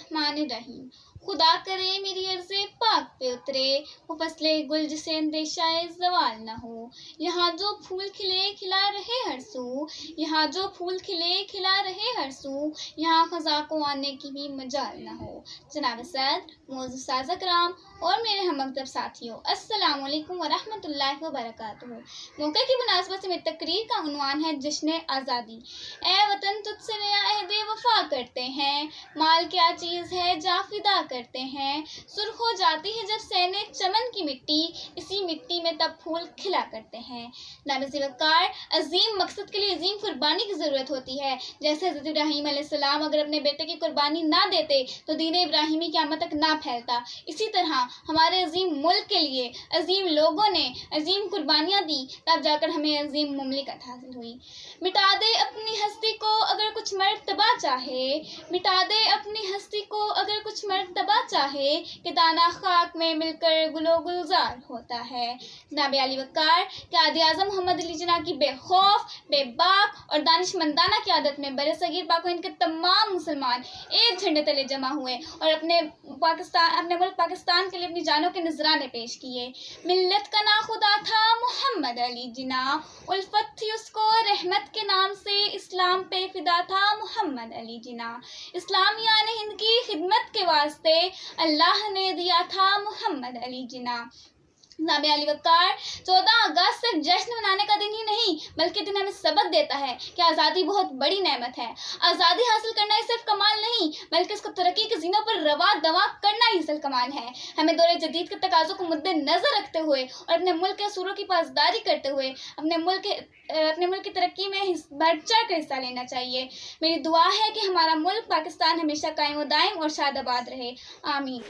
बिस्मिल्लाहिर्रहमानिर्रहीम। खुदा करे मेरी अर्ज़े पाक पे उतरे, वो फसले गुल जिसे अंदेशाए ज़वाल न हो। यहाँ जो फूल खिले खिला रहे हर सू, यहाँ जो फूल खिले खिला रहे हर सू, यहाँ ख़ज़ा को आने की भी मजाल न हो। जनाब सैद मौजूद साज़ा कराम और मेरे हममकतब साथियों, अस्सलाम वालेकुम व रहमतुल्लाहि व बरकातुहू। मौके की मुनासबत से मेरी तकरीर का उन्वान है जश्न आज़ादी। ए वतन तुझसे नया अहदे वफ़ा करते हैं, माल क्या चीज़ है जा फिदा करते हैं। सुर्ख हो जाती है जब सैने चमन की मिट्टी, इसी मिट्टी में तब फूल खिला करते हैं। नाबिज़ वक़ार, अजीम मकसद के लिए अजीम कुर्बानी की ज़रूरत होती है। जैसे हज़रत इब्राहीम अलैहिस्सलाम अगर अपने बेटे की कुर्बानी ना देते तो दीन इब्राहिमी क़यामत तक ना फैलता। इसी तरह हमारे अजीम मुल्क के लिए अजीम लोगों ने अजीम कुर्बानियाँ दी, तब जाकर हमें अजीम मुमलिकत हासिल हुई। मिटा दे अपनी हस्ती को अगर कुछ मर्तबा चाहे, मिटा दे अपनी हस्ती को अगर कुछ मर्तबा चाहे, कि दाना खाक में मिलकर गुलो गुलजार होता है। जनाब अली वक़ार के आदि आज़म मोहम्मद अली जिन्ना की बेखौफ, बेबाक और दानिशमंदाना क़यादत में बरे सगीर पाक के तमाम मुसलमान एक झंडे तले जमा हुए और अपने मुल्क पाकिस्तान के लिए अपनी जानों के नजराने पेश किए। मिल्लत का ना खुदा था मोहम्मद अली जिन्ना, उल्फत थी उसको रहमत के नाम से, इस्लाम पे फिदा था मोहम्मद अली जिन्ना। इस्लामियान हिंद की खिदमत के वास्ते अल्लाह ने दिया था मोहम्मद अली जिन्ना। जनाब अली वक़ार 14 अगस्त सिर्फ जश्न मनाने का दिन ही नहीं, बल्कि दिन हमें सबक देता है कि आज़ादी बहुत बड़ी नेमत है। आज़ादी हासिल करना ही सिर्फ कमाल नहीं, बल्कि इसको तरक्की के ज़ीनों पर रवा दवा करना ही असल कमाल है। हमें दौरे जदीद के तकाज़ों को मुद्दे नज़र रखते हुए और अपने मुल्क के असूलों की पासदारी करते हुए अपने मुल्क की तरक्की में बढ़ चढ़ कर हिस्सा लेना चाहिए। मेरी दुआ है कि हमारा मुल्क पाकिस्तान हमेशा कायम व दायम और शादाबाद रहे। आमीन।